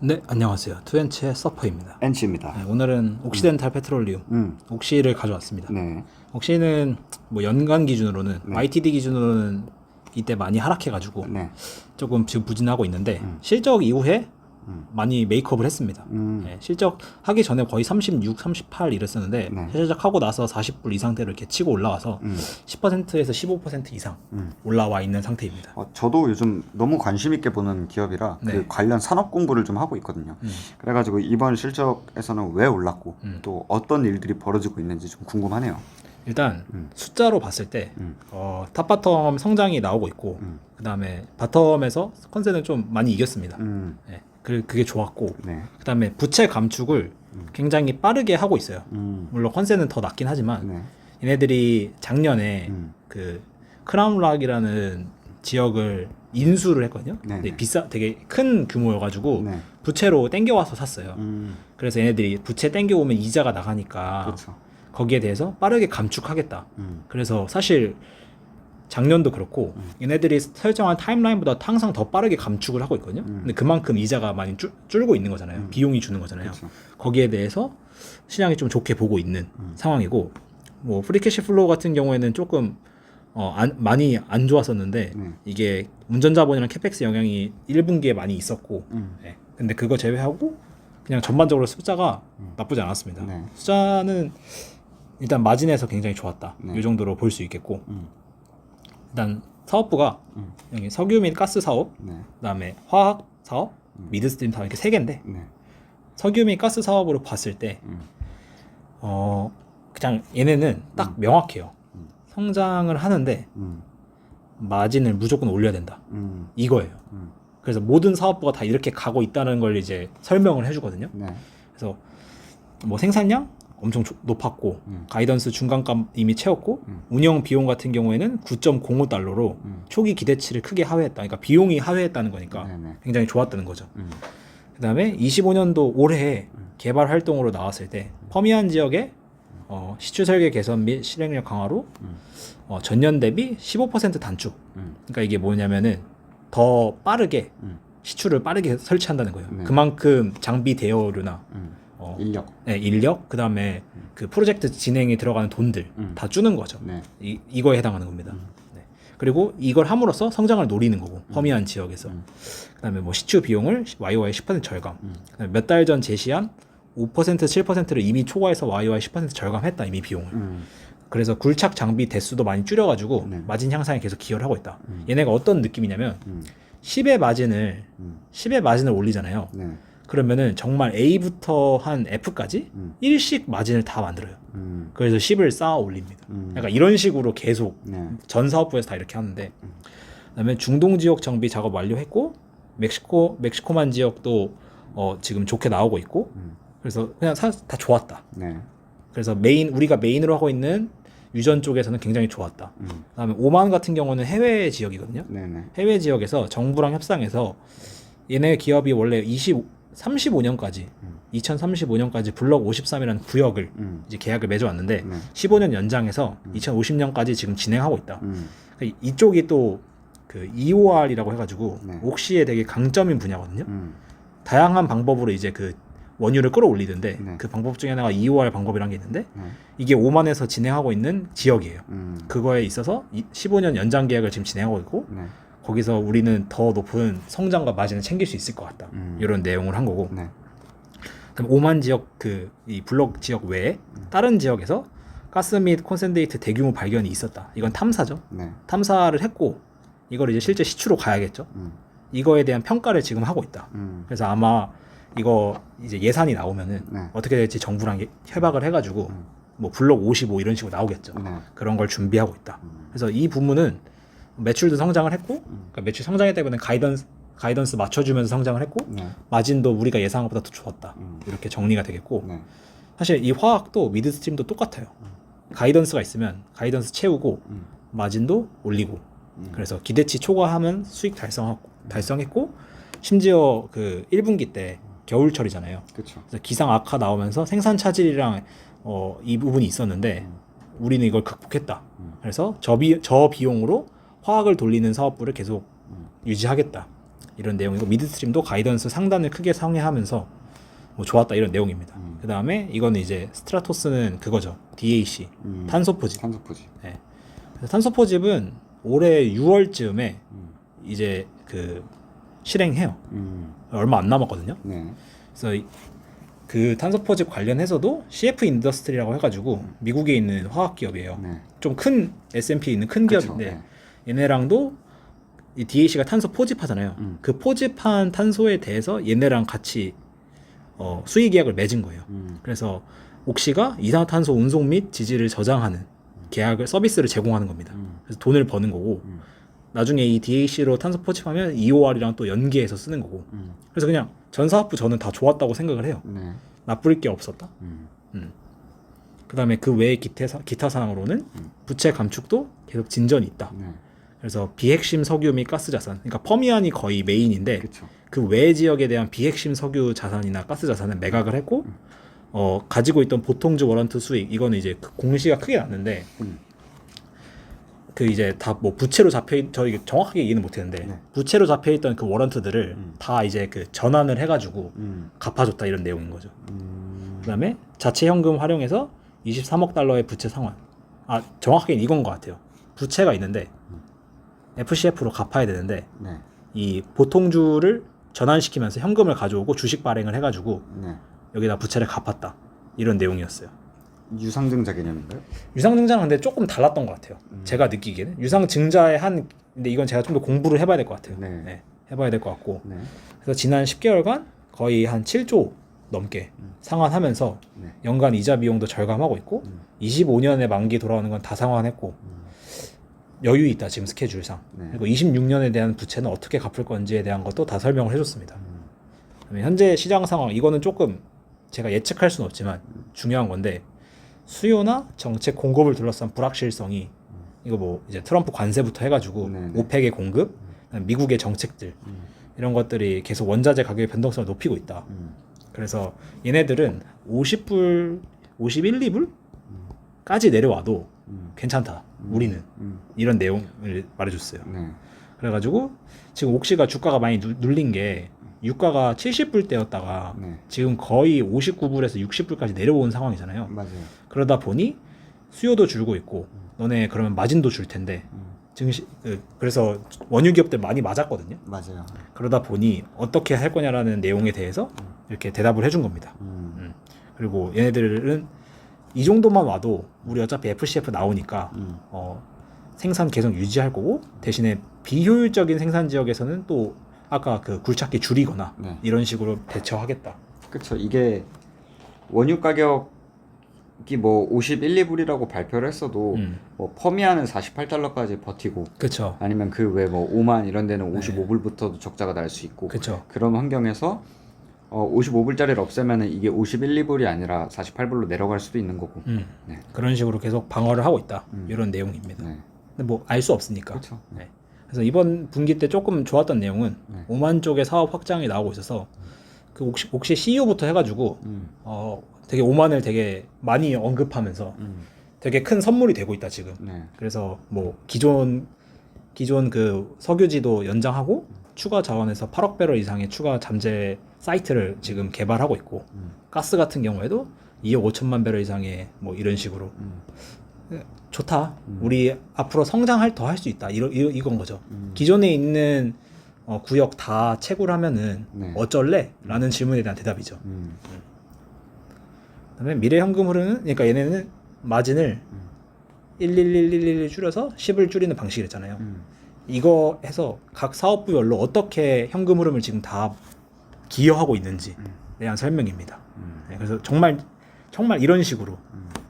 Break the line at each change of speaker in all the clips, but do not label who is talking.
네, 안녕하세요. 투엔치의 서퍼입니다.
엔치입니다.
네, 오늘은 옥시덴탈 페트롤리움 옥시를 가져왔습니다.
네.
옥시는 뭐 연간 기준으로는
네.
YTD 기준으로는 이때 많이 하락해가지고
네.
조금 지금 부진하고 있는데 실적 이후에 많이 메이크업을 했습니다. 네, 실적 하기 전에 거의 36, 38 이랬었는데
네.
실적하고 나서 40불 이 상태로 이렇게 치고 올라와서 10%에서 15% 이상 올라와 있는 상태입니다.
저도 요즘 너무 관심 있게 보는 기업이라
네.
그 관련 산업 공부를 좀 하고 있거든요. 그래가지고 이번 실적에서는 왜 올랐고 또 어떤 일들이 벌어지고 있는지 좀 궁금하네요.
일단 숫자로 봤을 때 탑바텀 성장이 나오고 있고 그 다음에 바텀에서 컨센은 좀 많이 이겼습니다. 네, 그게 좋았고
네.
그 다음에 부채 감축을 굉장히 빠르게 하고 있어요. 물론 컨센은 더 낮긴 하지만
네.
얘네들이 작년에 그 크라운락이라는 지역을 인수를 했거든요.
네네.
근데 되게 큰 규모여가지고
네.
부채로 땡겨와서 샀어요. 그래서 얘네들이 부채 땡겨오면 이자가 나가니까
그렇죠.
거기에 대해서 빠르게 감축하겠다. 그래서 사실 작년도 그렇고 얘네들이 설정한 타임라인보다 항상 더 빠르게 감축을 하고 있거든요. 근데 그만큼 이자가 많이 줄고 있는 거잖아요. 비용이 주는 거잖아요.
그렇죠.
거기에 대해서 시장이 좀 좋게 보고 있는 상황이고, 뭐 프리캐시 플로우 같은 경우에는 조금 많이 안 좋았었는데 이게 운전자본이랑 캐펙스 영향이 1분기에 많이 있었고, 네. 근데 그거 제외하고 그냥 전반적으로 숫자가 나쁘지 않았습니다.
네.
숫자는 일단 마진에서 굉장히 좋았다.
네.
이 정도로 볼 수 있겠고, 일단 사업부가 여기 석유 및 가스 사업,
네.
그다음에 화학 사업, 미드스트림 사업 이렇게 세 개인데
네.
석유 및 가스 사업으로 봤을 때 그냥 얘네는 딱 명확해요. 성장을 하는데 마진을 무조건 올려야 된다. 이거예요. 그래서 모든 사업부가 다 이렇게 가고 있다는 걸 이제 설명을 해주거든요.
네.
그래서 뭐 생산량 엄청 높았고 가이던스 중간값 이미 채웠고 운영 비용 같은 경우에는 9.05달러로 초기 기대치를 크게 하회했다. 그러니까 비용이 하회했다는 거니까
네네.
굉장히 좋았다는 거죠. 그다음에 25년도 올해 개발 활동으로 나왔을 때 퍼미안 지역의 시추 설계 개선 및 실행력 강화로 전년 대비 15% 단축. 그러니까 이게 뭐냐면은 더 빠르게 시추를 빠르게 설치한다는 거예요.
네.
그만큼 장비 대여료나
인력.
네, 인력, 그 다음에 그 프로젝트 진행에 들어가는 돈들 다 주는 거죠.
네.
이거에 해당하는 겁니다. 네. 그리고 이걸 함으로써 성장을 노리는 거고, 퍼미안 지역에서. 그 다음에 뭐 시추 비용을 YOY 10% 절감. 그다음에 몇 달 전 제시한 5%, 7%를 이미 초과해서 YOY 10% 절감했다, 이미 비용을. 그래서 굴착 장비 대수도 많이 줄여가지고
네.
마진 향상에 계속 기여를 하고 있다. 얘네가 어떤 느낌이냐면 10의 마진을 올리잖아요.
네.
그러면은 정말 A부터 한 F까지 일씩 마진을 다 만들어요. 그래서 10을 쌓아 올립니다. 약간 이런 식으로 계속
네.
전 사업부에서 다 이렇게 하는데, 그다음에 중동 지역 정비 작업 완료했고, 멕시코만 지역도 지금 좋게 나오고 있고, 그래서 그냥 다 좋았다.
네.
그래서 우리가 메인으로 하고 있는 유전 쪽에서는 굉장히 좋았다. 그다음에 오만 같은 경우는 해외 지역이거든요.
네네.
해외 지역에서 정부랑 협상해서 얘네 기업이 원래 35년까지 2035년까지 블록 53이라는 구역을 이제 계약을 맺어왔는데 15년 연장해서 2050년까지 지금 진행하고 있다. 그러니까 이쪽이 또 그 EOR이라고 해가지고
네.
옥시의 되게 강점인 분야거든요. 다양한 방법으로 이제 그 원유를 끌어올리던데
네.
그 방법 중에 하나가 EOR 방법이라는 게 있는데 이게 오만에서 진행하고 있는 지역이에요. 그거에 있어서 15년 연장 계약을 지금 진행하고 있고
네.
거기서 우리는 더 높은 성장과 마진을 챙길 수 있을 것 같다. 이런 내용을 한 거고.
네.
그다음 오만 지역 이 블록 지역 외에 다른 지역에서 가스 및 콘센트레이트 대규모 발견이 있었다. 이건 탐사죠.
네.
탐사를 했고 이걸 이제 실제 시추로 가야겠죠. 이거에 대한 평가를 지금 하고 있다. 그래서 아마 이거 이제 예산이 나오면은
네.
어떻게 될지 정부랑 협약을 해가지고 뭐 블록 55 이런 식으로 나오겠죠.
네.
그런 걸 준비하고 있다. 그래서 이 부문은 매출도 성장을 했고, 그러니까 매출 성장했기 때문에 가이던스 맞춰주면서 성장을 했고,
네.
마진도 우리가 예상한 것보다 더 좋았다. 이렇게 정리가 되겠고,
네.
사실 이 화학도 미드스트림도 똑같아요. 가이던스가 있으면 가이던스 채우고 마진도 올리고, 그래서 기대치 초과하면 수익 달성했고, 심지어 그 1분기 때 겨울철이잖아요.
그렇죠.
그래서 기상 악화 나오면서 생산 차질이랑 이 부분이 있었는데 우리는 이걸 극복했다. 그래서 저 비용으로 화학을 돌리는 사업부를 계속 유지하겠다. 이런 내용이고 미드스트림도 가이던스 상단을 크게 상회하면서 뭐 좋았다 이런 내용입니다. 그 다음에 이거는 이제 스트라토스는 그거죠. DAC 탄소 포집.
탄소 포집.
네. 그래서 탄소 포집은 올해 6월쯤에 이제 그 실행해요. 얼마 안 남았거든요.
네.
그래서 그 탄소 포집 관련해서도 CF 인더스트리라고 해가지고 미국에 있는 화학 기업이에요.
네.
좀 큰 S&P에 있는 큰
그쵸,
기업인데
네.
얘네랑도 이 DAC가 탄소 포집하잖아요. 그 포집한 탄소에 대해서 얘네랑 같이 수의 계약을 맺은 거예요. 그래서 옥시가 이산화탄소 운송 및 지지를 저장하는 계약을 서비스를 제공하는 겁니다. 그래서 돈을 버는 거고 나중에 이 DAC로 탄소 포집하면 EOR이랑 또 연계해서 쓰는 거고 그래서 그냥 전사업부 저는 다 좋았다고 생각을 해요.
네.
나쁠 게 없었다. 그 다음에 그 외의 기타 사항으로는 부채 감축도 계속 진전이 있다.
네.
그래서 비핵심 석유 및 가스 자산, 그러니까 퍼미안이 거의 메인인데
그쵸.
그 외 지역에 대한 비핵심 석유 자산이나 가스 자산은 매각을 했고 가지고 있던 보통주 워런트 수익 이거는 이제 그 공시가 크게 났는데 그 이제 다 뭐 부채로 저 이게 정확하게 이해는 못했는데
네.
부채로 잡혀있던 그 워런트들을 다 이제 그 전환을 해가지고 갚아줬다 이런 내용인 거죠. 그다음에 자체 현금 활용해서 23억 달러의 부채 상환. 정확하게 이건 것 같아요. 부채가 있는데 FCF로 갚아야 되는데
네.
이 보통주를 전환시키면서 현금을 가져오고 주식 발행을 해가지고
네.
여기다 부채를 갚았다 이런 내용이었어요.
유상증자 개념인가요?
유상증자는 근데 조금 달랐던 것 같아요. 제가 느끼기에는 유상증자의 근데 이건 제가 좀 더 공부를 해봐야 될 것 같아요.
네.
네, 해봐야 될 것 같고
네.
그래서 지난 10개월간 거의 한 7조 넘게 상환하면서
네.
연간 이자 비용도 절감하고 있고 25년에 만기 돌아오는 건 다 상환했고 여유 있다 지금 스케줄상.
네.
그리고 26년에 대한 부채는 어떻게 갚을 건지에 대한 것도 다 설명을 해줬습니다. 그다음에 현재 시장 상황 이거는 조금 제가 예측할 수는 없지만 중요한 건데 수요나 정책 공급을 둘러싼 불확실성이 이거 뭐 이제 트럼프 관세부터 해가지고
네네.
오펙의 공급, 미국의 정책들 이런 것들이 계속 원자재 가격의 변동성을 높이고 있다. 그래서 얘네들은 50불, 51, 2불까지 내려와도 괜찮다. 우리는 이런 내용을 말해줬어요.
네.
그래가지고 지금 옥시가 주가가 많이 눌린 게 유가가 70불 대였다가
네.
지금 거의 59불에서 60불까지 내려온 상황이잖아요.
맞아요.
그러다 보니 수요도 줄고 있고 너네 그러면 마진도 줄 텐데 그래서 원유 기업들 많이 맞았거든요.
맞아요.
그러다 보니 어떻게 할 거냐라는 내용에 대해서 이렇게 대답을 해준 겁니다. 그리고 얘네들은 이 정도만 와도 우리 어차피 FCF 나오니까 생산 계속 유지할 거고 대신에 비효율적인 생산 지역에서는 또 아까 그 굴착기 줄이거나
네.
이런 식으로 대처하겠다.
그렇죠. 이게 원유 가격이 뭐 51, 2불이라고 발표를 했어도 뭐 퍼미안은 48달러까지 버티고
그렇죠.
아니면 그 외 뭐 오만 이런 데는 55불부터도 적자가 날 수 있고
그렇죠.
그런 환경에서 55불짜리를 없애면은 이게 51, 2불이 아니라 48불로 내려갈 수도 있는 거고. 네.
그런 식으로 계속 방어를 하고 있다. 이런 내용입니다.
네.
근데 뭐 알 수 없으니까.
그렇죠.
네. 그래서 이번 분기 때 조금 좋았던 내용은
네.
오만 쪽의 사업 확장이 나오고 있어서 그 혹시 CEO부터 해가지고 되게 오만을 되게 많이 언급하면서 되게 큰 선물이 되고 있다 지금.
네.
그래서 뭐 기존 그 석유지도 연장하고 추가 자원에서 8억 배럴 이상의 추가 잠재 사이트를 지금 개발하고 있고 가스 같은 경우에도 2억 5천만 배럴 이상의 뭐 이런 식으로 좋다. 우리 앞으로 성장할 더 할 수 있다. 이건 거죠. 기존에 있는 구역 다 채굴 하면은
네.
어쩔래? 라는 질문에 대한 대답이죠. 그다음에 미래 현금 흐름은 그러니까 얘네는 마진을 11111 줄여서 10을 줄이는 방식이랬잖아요. 이거 해서 각 사업부별로 어떻게 현금 흐름을 지금 다 기여하고 있는지에 대한 설명입니다. 네, 그래서 정말 이런 식으로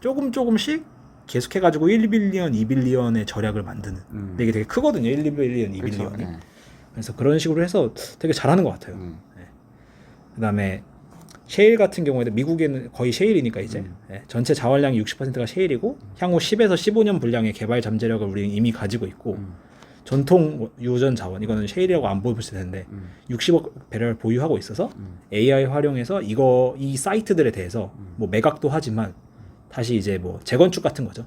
조금씩 계속해가지고 1빌리언, 2빌리언의 절약을 만드는. 근데 이게 되게 크거든요. 1, 2빌리언, 2빌리언이.
그렇죠. 네.
그래서 그런 식으로 해서 되게 잘하는 것 같아요. 네. 그다음에 셰일 같은 경우에도 미국에는 거의 셰일이니까 이제 전체 자원량이 60%가 셰일이고 향후 10에서 15년 분량의 개발 잠재력을 우리는 이미 가지고 있고 전통 유전 자원 이거는 셰일이라고 안 보실 텐데 60억 배럴 보유하고 있어서 AI 활용해서 이 사이트들에 대해서 뭐 매각도 하지만 다시 이제 뭐 재건축 같은 거죠.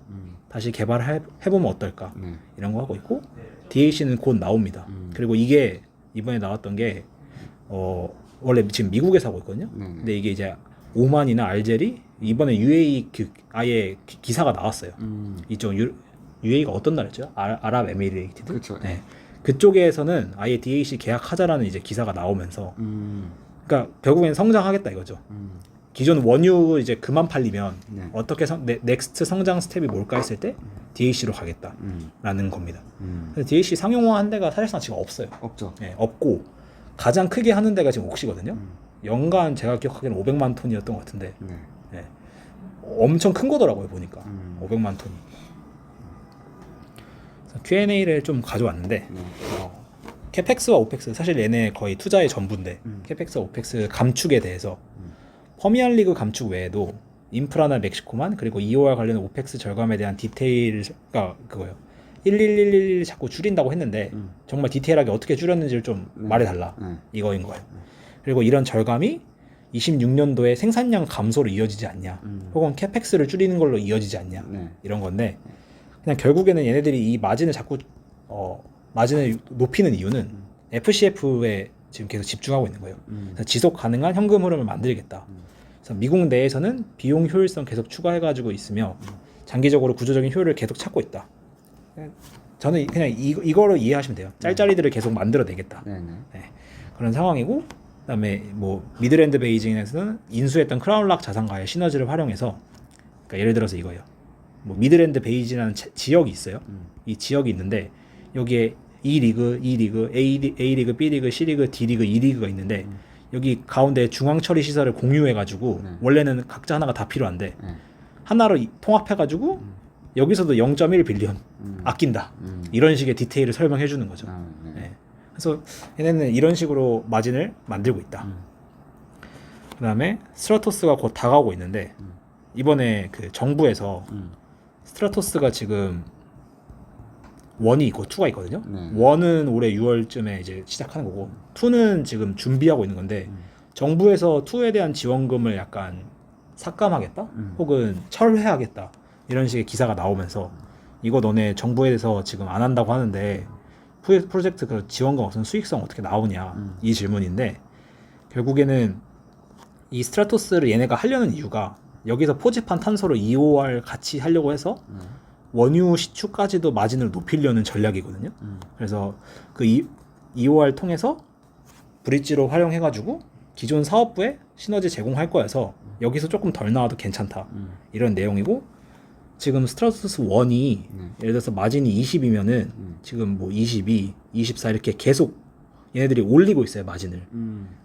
다시 개발해 보면 어떨까 이런 거 하고 있고 DAC는 곧 나옵니다. 그리고 이게 이번에 나왔던 게 원래 지금 미국에서 하고 있거든요. 근데 이게 이제 오만이나 알제리 이번에 UAE 아예 기사가 나왔어요. 이쪽 UAE가 어떤 나라였죠? 아랍에미레이티드.
그렇죠.
네. 그쪽에서는 아예 DAC 계약하자라는 이제 기사가 나오면서 그러니까 결국엔 성장하겠다 이거죠. 기존 원유 이제 그만 팔리면 어떻게 넥스트 성장 스텝이 뭘까 했을 때 DAC로 가겠다라는 겁니다. 근데 DAC 상용화한 데가 사실상 지금 없어요.
없죠.
네, 없고 가장 크게 하는 데가 지금 옥시거든요. 연간 제가 기억하기에는 500만 톤이었던 것 같은데 네. 엄청 큰 거더라고요 보니까 500만 톤이. Q&A를 좀 가져왔는데 캐펙스와 오펙스 사실 얘네 거의 투자의 전부인데 캐펙스와 오펙스 감축에 대해서 퍼미안 리그 감축 외에도 인프라나 멕시코만 그리고 EOR 관련 오펙스 절감에 대한 디테일가 그거예요. 11111 자꾸 줄인다고 했는데 정말 디테일하게 어떻게 줄였는지를 좀 말해달라 이거인 거예요. 그리고 이런 절감이 26년도에 생산량 감소로 이어지지 않냐 혹은 캐펙스를 줄이는 걸로 이어지지 않냐 이런 건데 그냥 결국에는 얘네들이 이 마진을 자꾸 마진을 높이는 이유는 FCF에 지금 계속 집중하고 있는 거예요. 그래서 지속 가능한 현금 흐름을 만들겠다. 그래서 미국 내에서는 비용 효율성 계속 추가해가지고 있으며 장기적으로 구조적인 효율을 계속 찾고 있다. 저는 그냥 이거로 이해하시면 돼요. 짤짤이들을 계속 만들어내겠다. 네. 그런 상황이고 그다음에 뭐 미드랜드 베이징에서는 인수했던 크라운락 자산과의 시너지를 활용해서 그러니까 예를 들어서 이거예요. 뭐 미드랜드 베이징이라는 지역이 있어요. 이 지역이 있는데 여기에 E 리그, A 리그, B 리그, C 리그, D 리그, E 리그가 있는데 여기 가운데 중앙 처리 시설을 공유해가지고 원래는 각자 하나가 다 필요한데 하나로 통합해가지고 여기서도 0.1 빌리언 아낀다. 이런 식의 디테일을 설명해 주는 거죠. 네. 그래서 얘네는 이런 식으로 마진을 만들고 있다. 그다음에 스트라토스가 곧 다가오고 있는데 이번에 그 정부에서 스트라토스가 지금 1이 있고 2가 있거든요. 1은 올해 6월쯤에 이제 시작하는 거고 2는 지금 준비하고 있는 건데 정부에서 2에 대한 지원금을 약간 삭감하겠다? 혹은 철회하겠다. 이런 식의 기사가 나오면서 이거 너네 정부에서 지금 안 한다고 하는데 프로젝트 그 지원금 없으면 수익성 어떻게 나오냐 이 질문인데 결국에는 이 스트라토스를 얘네가 하려는 이유가 여기서 포집한 탄소를 EOR 같이 하려고 해서 원유 시추까지도 마진을 높이려는 전략이거든요. 그래서 그 EOR 통해서 브릿지로 활용해가지고 기존 사업부에 시너지 제공할 거여서 여기서 조금 덜 나와도 괜찮다 이런 내용이고 지금 스트라토스 1이 예를 들어서 마진이 20이면은 지금 뭐 22, 24 이렇게 계속 얘네들이 올리고 있어요 마진을.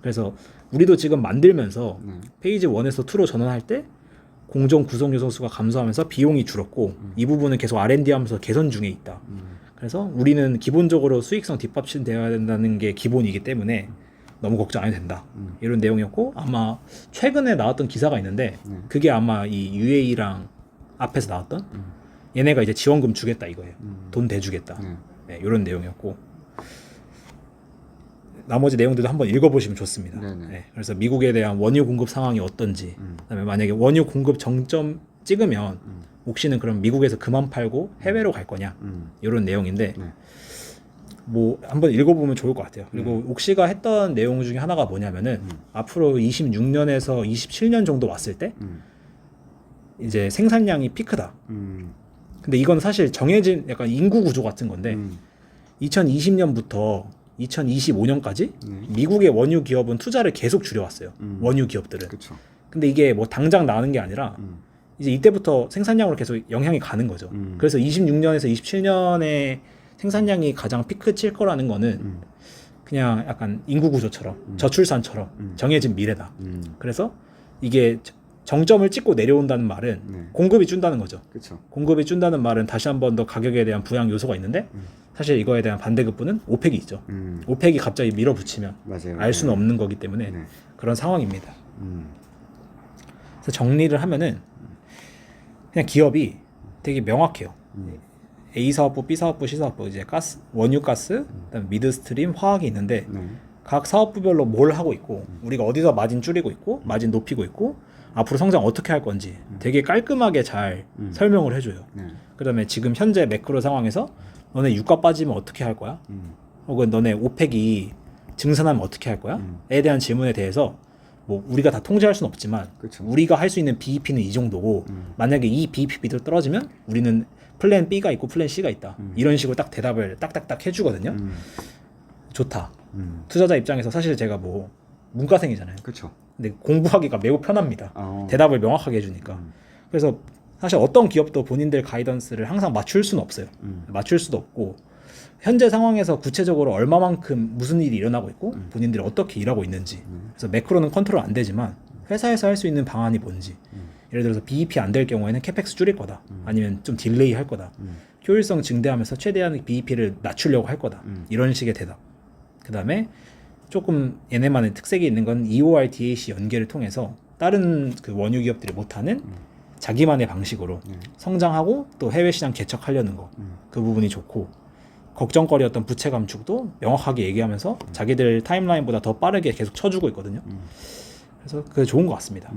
그래서 우리도 지금 만들면서 페이지 1에서 2로 전환할 때 공정 구성 요소 수가 감소하면서 비용이 줄었고 이 부분은 계속 R&D 하면서 개선 중에 있다. 그래서 우리는 기본적으로 수익성 뒷받침 되어야 된다는 게 기본이기 때문에 너무 걱정 안 해도 된다. 이런 내용이었고 아마 최근에 나왔던 기사가 있는데 그게 아마 이 UAE랑 앞에서 나왔던 얘네가 이제 지원금 주겠다 이거예요. 돈 대주겠다. 네, 이런 내용이었고 나머지 내용들도 한번 읽어보시면 좋습니다. 네, 그래서 미국에 대한 원유 공급 상황이 어떤지 그다음에 만약에 원유 공급 정점 찍으면 옥시는 그럼 미국에서 그만 팔고 해외로 갈 거냐 이런 내용인데 뭐 한번 읽어보면 좋을 것 같아요. 그리고 옥시가 했던 내용 중에 하나가 뭐냐면은 앞으로 26년에서 27년 정도 왔을 때 이제 생산량이 피크다. 근데 이건 사실 정해진 약간 인구 구조 같은 건데 2020년부터 2025년까지 미국의 원유 기업은 투자를 계속 줄여왔어요. 원유 기업들은.
그쵸.
근데 이게 뭐 당장 나는 게 아니라 이제 이때부터 생산량으로 계속 영향이 가는 거죠. 그래서 26년에서 27년에 생산량이 가장 피크 칠 거라는 거는 그냥 약간 인구 구조처럼 저출산처럼 정해진 미래다. 그래서 이게 정점을 찍고 내려온다는 말은 공급이 준다는 거죠.
그쵸.
공급이 준다는 말은 다시 한 번 더 가격에 대한 부양 요소가 있는데 사실 이거에 대한 반대급부는 오펙이 있죠. 오펙이 갑자기 밀어붙이면
맞아요.
알 수는 없는 거기 때문에 그런 상황입니다. 그래서 정리를 하면은 그냥 기업이 되게 명확해요. A 사업부, B 사업부, C 사업부 이제 가스, 원유 가스, 그다음에 미드스트림, 화학이 있는데 각 사업부별로 뭘 하고 있고 우리가 어디서 마진 줄이고 있고 마진 높이고 있고 앞으로 성장 어떻게 할 건지 되게 깔끔하게 잘 설명을 해줘요. 그다음에 지금 현재 매크로 상황에서 너네 유가 빠지면 어떻게 할 거야? 혹은 너네 오펙이 증산하면 어떻게 할 거야? 에 대한 질문에 대해서 뭐 우리가 다 통제할 수는 없지만
그쵸.
우리가 할 수 있는 BEP는 이 정도고 만약에 이 BEP 비도 떨어지면 우리는 플랜 B가 있고 플랜 C가 있다. 이런 식으로 딱 대답을 딱딱딱 해주거든요. 좋다. 투자자 입장에서 사실 제가 뭐 문과생이잖아요.
그렇죠.
근데 공부하기가 매우 편합니다. 대답을 명확하게 해주니까. 그래서 사실 어떤 기업도 본인들 가이던스를 항상 맞출 수는 없어요. 맞출 수도 없고 현재 상황에서 구체적으로 얼마만큼 무슨 일이 일어나고 있고 본인들이 어떻게 일하고 있는지 그래서 매크로는 컨트롤 안 되지만 회사에서 할 수 있는 방안이 뭔지 예를 들어서 BEP 안 될 경우에는 캐펙스 줄일 거다 아니면 좀 딜레이 할 거다 효율성 증대하면서 최대한 BEP를 낮추려고 할 거다 이런 식의 대답. 그 다음에 조금 얘네만의 특색이 있는 건 EOR DAC 연계를 통해서 다른 그 원유 기업들이 못하는 자기만의 방식으로 성장하고 또 해외 시장 개척하려는 거 그 부분이 좋고 걱정거리였던 부채 감축도 명확하게 얘기하면서 자기들 타임라인보다 더 빠르게 계속 쳐주고 있거든요. 그래서 그게 좋은 것 같습니다.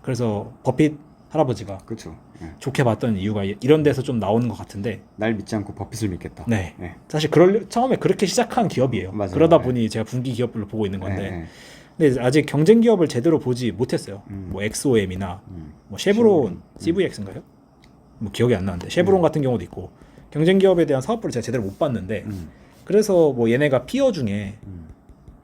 그래서 버핏 할아버지가
그렇죠. 예.
좋게 봤던 이유가 이런 데서 좀 나오는 것 같은데
날 믿지 않고 버핏을 믿겠다.
네.
예.
사실 처음에 그렇게 시작한 기업이에요.
맞아요.
그러다
예.
보니 제가 분기 기업별로 보고 있는 건데
예.
근데 아직 경쟁 기업을 제대로 보지 못했어요. 뭐 XOM이나 뭐 쉐브론, CVX인가요? 뭐 기억이 안 나는데 쉐브론 같은 경우도 있고 경쟁 기업에 대한 사업부를 제가 제대로 못 봤는데 그래서 뭐 얘네가 피어 중에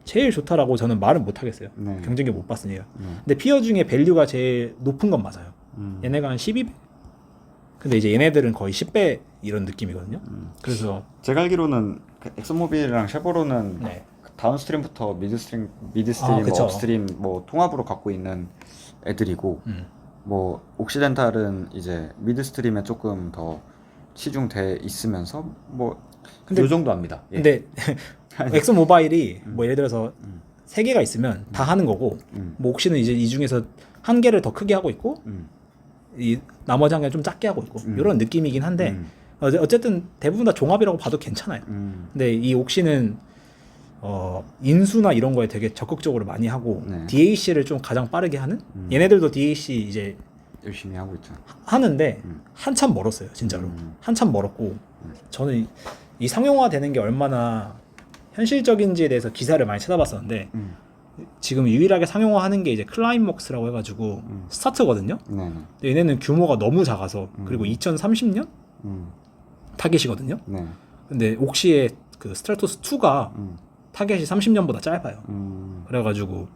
제일 좋다라고 저는 말은 못 하겠어요.
네.
경쟁 기업 못 봤으니까. 근데 피어 중에 밸류가 제일 높은 건 맞아요. 얘네가 한 12배. 근데 이제 얘네들은 거의 10배 이런 느낌이거든요. 그래서
제가 알기로는 그 엑슨모빌이랑 쉐보론은
네.
다운스트림부터 미드스트림,
그쵸.
업스트림 뭐 통합으로 갖고 있는 애들이고 뭐 옥시덴탈은 이제 미드스트림에 조금 더 치중돼 있으면서 뭐
근데-
요 정도 합니다. 예.
근데 엑소 모바일이 뭐 예를 들어서 세 개가 있으면 다 하는 거고 뭐 옥시는 이제 이 중에서 한 개를 더 크게 하고 있고 이 나머지 한 개는 좀 작게 하고 있고 이런 느낌이긴 한데 어쨌든 대부분 다 종합이라고 봐도 괜찮아요. 근데 이 옥시는 인수나 이런 거에 되게 적극적으로 많이 하고
네.
DAC를 좀 가장 빠르게 하는 얘네들도 DAC 이제
열심히 하고 있죠.
하는데 한참 멀었어요 진짜로 한참 멀었고 저는 이 상용화 되는 게 얼마나 현실적인지에 대해서 기사를 많이 찾아봤었는데 지금 유일하게 상용화하는 게 이제 클라이먹스라고 해가지고 스타트거든요.
네.
근데 얘네는 규모가 너무 작아서 그리고 2030년 타겟이거든요.
네.
근데 옥시의 그 스트라토스 2가 타겟이 30년보다 짧아요. 그래가지고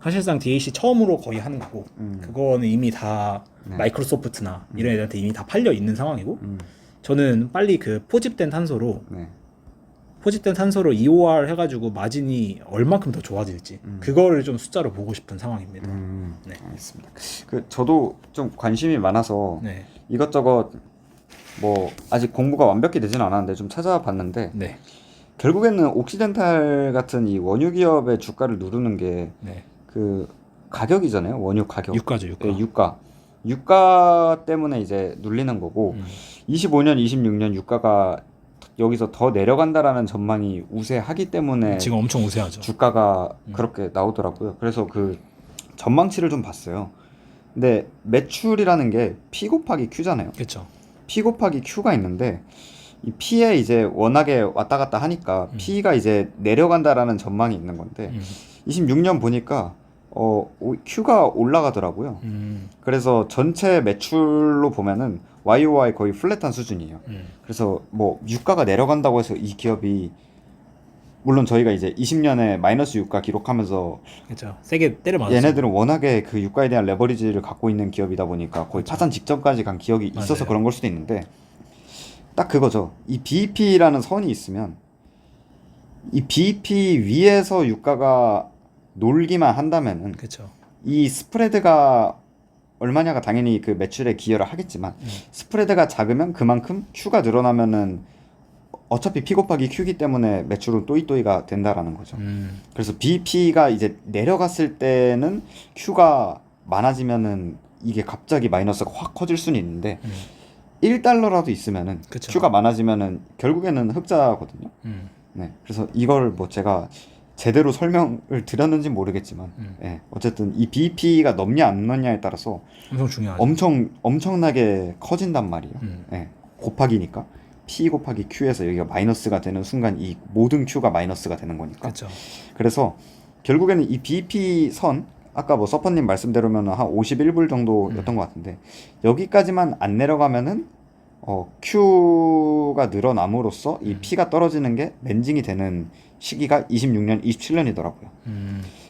사실상 DAC 처음으로 거의 하는 거고 그거는 이미 다
네.
마이크로소프트나 이런 애들한테 이미 다 팔려 있는 상황이고 저는 빨리 그 포집된 탄소로
네.
EOR 해가지고 마진이 얼만큼 더 좋아질지 그거를 좀 숫자로 보고 싶은 상황입니다. 네.
알겠습니다. 그 저도 좀 관심이 많아서
네.
이것저것 뭐 아직 공부가 완벽히 되진 않았는데 좀 찾아봤는데
네.
결국에는 옥시덴탈 같은 이 원유 기업의 주가를 누르는 게
네.
그 가격이잖아요. 원유 가격.
유가죠, 유가.
예, 유가 때문에 이제 눌리는 거고 25년, 26년 유가가 여기서 더 내려간다라는 전망이 우세하기 때문에
지금 엄청 우세하죠.
주가가 그렇게 나오더라고요. 그래서 그 전망치를 좀 봤어요. 근데 매출이라는 게 P 곱하기 Q잖아요.
그렇죠.
P 곱하기 Q가 있는데 이 P에 이제 워낙에 왔다 갔다 하니까 P가 이제 내려간다라는 전망이 있는 건데 26년 보니까 Q가 올라가더라고요. 그래서 전체 매출로 보면은 YOY 거의 플랫한 수준이에요. 그래서 뭐 유가가 내려간다고 해서 이 기업이 물론 저희가 이제 20년에 마이너스 유가 기록하면서
그렇죠. 세게 때려 맞았죠.
얘네들은 워낙에 그 유가에 대한 레버리지를 갖고 있는 기업이다 보니까 거의 파산 직전까지 간 기억이 있어서
맞아요.
그런 걸 수도 있는데 딱 그거죠. 이 BEP라는 선이 있으면 이 BEP 위에서 유가가 놀기만 한다면은
그렇죠.
이 스프레드가 얼마냐가 당연히 그 매출에 기여를 하겠지만 스프레드가 작으면 그만큼 Q가 늘어나면은 어차피 P 곱하기 Q기 때문에 매출은 또이또이가 된다라는 거죠. 그래서 BEP가 이제 내려갔을 때는 Q가 많아지면은 이게 갑자기 마이너스가 확 커질 수는 있는데 1달러라도 있으면은
그쵸.
Q가 많아지면은 결국에는 흑자거든요. 네, 그래서 이걸 뭐 제가 제대로 설명을 드렸는지 모르겠지만, 예, 어쨌든 이 BEP가 넘냐 안 넘냐에 따라서
엄청 중요하죠.
엄청나게 커진단 말이에요. 예, 곱하기니까 P 곱하기 Q에서 여기가 마이너스가 되는 순간 이 모든 Q가 마이너스가 되는 거니까.
그렇죠.
그래서 결국에는 이 BP 선 아까 뭐 서퍼님 말씀대로면 한 51불 정도였던 것 같은데 여기까지만 안 내려가면은 Q가 늘어남으로써 이 P가 떨어지는 게 렌징이 되는 시기가 26년, 27년이더라고요.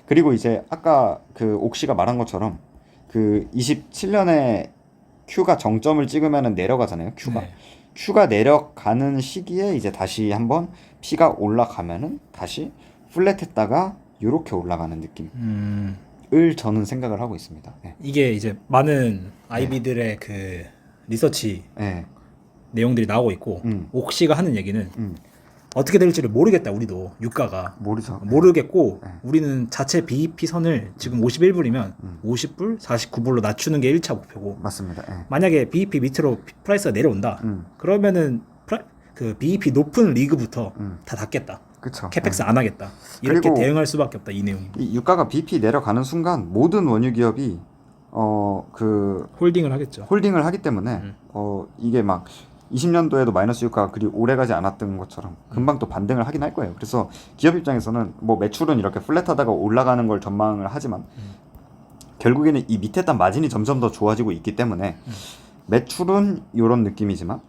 그리고 이제 아까 그 옥시가 말한 것처럼 그 27년에 Q가 정점을 찍으면은 내려가잖아요. Q가.
네.
Q가 내려가는 시기에 이제 다시 한번 P가 올라가면은 다시 플랫했다가 이렇게 올라가는 느낌을 저는 생각을 하고 있습니다. 네.
이게 이제 많은 IB들의 그 리서치
네.
내용들이 나오고 있고 옥시가 하는 얘기는 어떻게 될지를 모르겠다. 우리도 유가가
모르죠.
모르겠고
네.
우리는 자체 BEP 선을 지금 51불이면 50불, 49불로 낮추는 게 1차 목표고
맞습니다. 네.
만약에 BEP 밑으로 프라이스가 내려온다. 그러면은 그 BEP 높은 리그부터 다 닫겠다.
그쵸.
캐펙스 안 하겠다. 이렇게
그리고
대응할 수밖에 없다. 이 내용이.
이 유가가 BP 내려가는 순간 모든 원유 기업이 그
홀딩을 하겠죠.
홀딩을 하기 때문에 이게 막 20년도에도 마이너스 유가가 그리 오래 가지 않았던 것처럼 금방 또 반등을 하긴 할 거예요. 그래서 기업 입장에서는 뭐 매출은 이렇게 플랫하다가 올라가는 걸 전망을 하지만 결국에는 이 밑에 단 마진이 점점 더 좋아지고 있기 때문에 매출은 이런 느낌이지만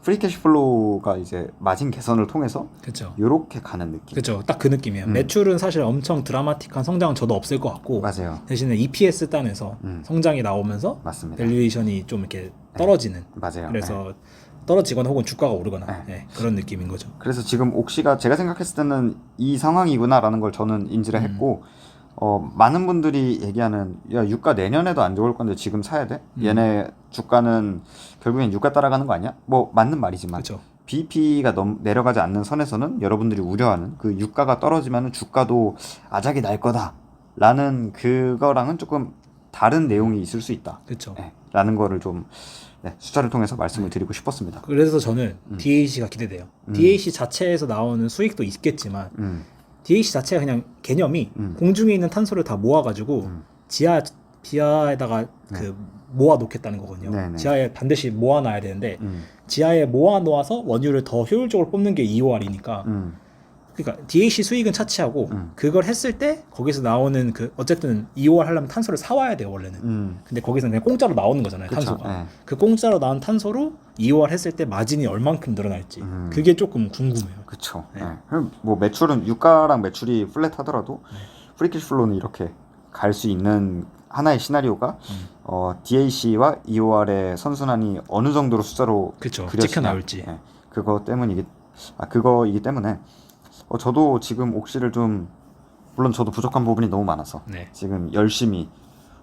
프리캐시 플로우가 이제 마진 개선을 통해서
그렇죠.
이렇게 가는 느낌.
그렇죠. 딱 그 느낌이에요. 매출은 사실 엄청 드라마틱한 성장은 저도 없을 것 같고
맞아요.
대신에 EPS 단에서 성장이 나오면서
맞습니다.
밸류에이션이 좀 이렇게 떨어지는
맞아요.
그래서 떨어지거나 혹은 주가가 오르거나
네.
네, 그런 느낌인 거죠.
그래서 지금 옥시가 제가 생각했을 때는 이 상황이구나라는 걸 저는 인지를 했고 많은 분들이 얘기하는 야 유가 내년에도 안 좋을 건데 지금 사야 돼? 얘네 주가는 결국엔 유가 따라가는 거 아니야? 뭐 맞는 말이지만
그렇죠.
BP가 내려가지 않는 선에서는 여러분들이 우려하는 그 유가가 떨어지면 주가도 아작이 날 거다라는 그거랑은 조금 다른 내용이 있을 수 있다.
그렇죠.
네, 라는 거를 좀 숫자를 통해서 말씀을 드리고 싶었습니다.
그래서 저는 DAC가 기대돼요. DAC 자체에서 나오는 수익도 있겠지만 DAC 자체가 그냥 개념이 공중에 있는 탄소를 다 모아가지고 지하에다가 그 모아 놓겠다는 거거든요.
네네.
지하에 반드시 모아놔야 되는데 지하에 모아 놓아서 원유를 더 효율적으로 뽑는 게 EOR이니까 그러니까 DAC 수익은 차치하고 그걸 했을 때 거기서 나오는 그 어쨌든 EOR 하려면 탄소를 사와야 돼요 원래는. 근데 거기서 그냥 공짜로 나오는 거잖아요.
그쵸,
탄소가.
네.
그 공짜로 나온 탄소로 EOR 했을 때 마진이 얼만큼 늘어날지 그게 조금 궁금해요.
그렇죠.
네.
뭐 매출은 유가랑 매출이 플랫하더라도 프리캐시 플로우는 이렇게 갈 수 있는 하나의 시나리오가 DAC와 EOR의 선순환이 어느 정도로 숫자로
그쵸.
그려지냐.
찍혀 나올지.
그거 때문이기 그거이기 때문에 저도 지금 옥시를 좀 물론 저도 부족한 부분이 너무 많아서
네.
지금 열심히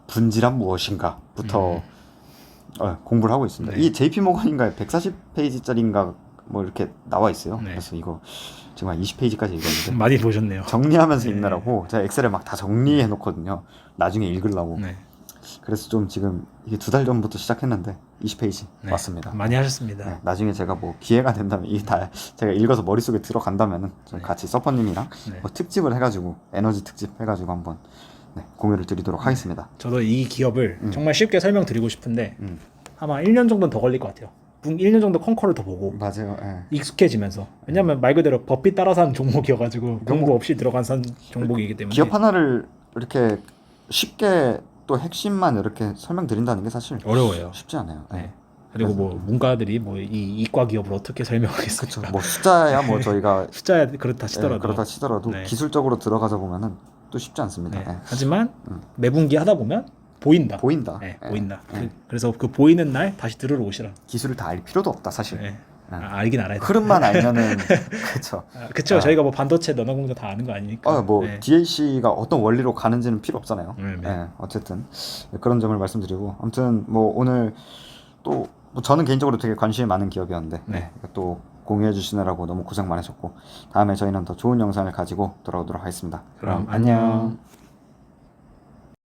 분지란 무엇인가부터 공부를 하고 있습니다.
네.
이 JP 모건인가에 140페이지짜리인가 뭐 이렇게 나와 있어요.
네.
그래서 이거 지금 한 20페이지까지 읽었는데
많이 보셨네요.
정리하면서
네.
읽느라고 제가 엑셀에 막 다 정리해 놓거든요. 나중에 읽으려고.
네.
그래서 좀 지금 이게 2달 전부터 시작했는데 20페이지
네.
왔습니다.
많이 하셨습니다.
네, 나중에 제가 뭐 기회가 된다면 이게 다 제가 읽어서 머릿속에 들어간다면은 좀 같이 서퍼님이랑
네.
뭐 특집을 해가지고 에너지 특집 해가지고 한번 공유를 드리도록 하겠습니다.
저도 이 기업을 정말 쉽게 설명드리고 싶은데 아마 1년 정도는 더 걸릴 것 같아요. 1년 정도 컨커를 더 보고
맞아요.
익숙해지면서 왜냐면 말 그대로 버핏 따라 산 종목이어가지고 공부 없이 들어간 산 종목이기 때문에
기업 하나를 이렇게 쉽게 또 핵심만 이렇게 설명드린다는 게 사실
어려워요.
쉽지 않아요.
네. 그리고 뭐 문과들이 뭐 이 이과 기업을 어떻게 설명하겠습니까?
그렇죠. 뭐 숫자야 뭐 저희가
숫자야 그렇다 치더라도
그렇다 치더라도
네.
기술적으로 들어가자 보면은 또 쉽지 않습니다.
네. 하지만 매분기 하다 보면 보인다.
보인다.
네, 보인다. 그래서 그 보이는 날 다시 들으러 오시라.
기술을 다 알 필요도 없다 사실.
네. 알긴 알아야 돼.
흐름만 알면은 그렇죠.
그쵸. 저희가 뭐 반도체 너너공장 다 아는 거 아니니까.
뭐
네.
DAC가 어떤 원리로 가는지는 필요 없잖아요.
네.
어쨌든 그런 점을 말씀드리고 아무튼 뭐 오늘 또뭐 저는 개인적으로 되게 관심이 많은 기업이었는데
네.
또 공유해 주시느라고 너무 고생 많으셨고 다음에 저희는 더 좋은 영상을 가지고 돌아오도록 하겠습니다.
그럼 안녕.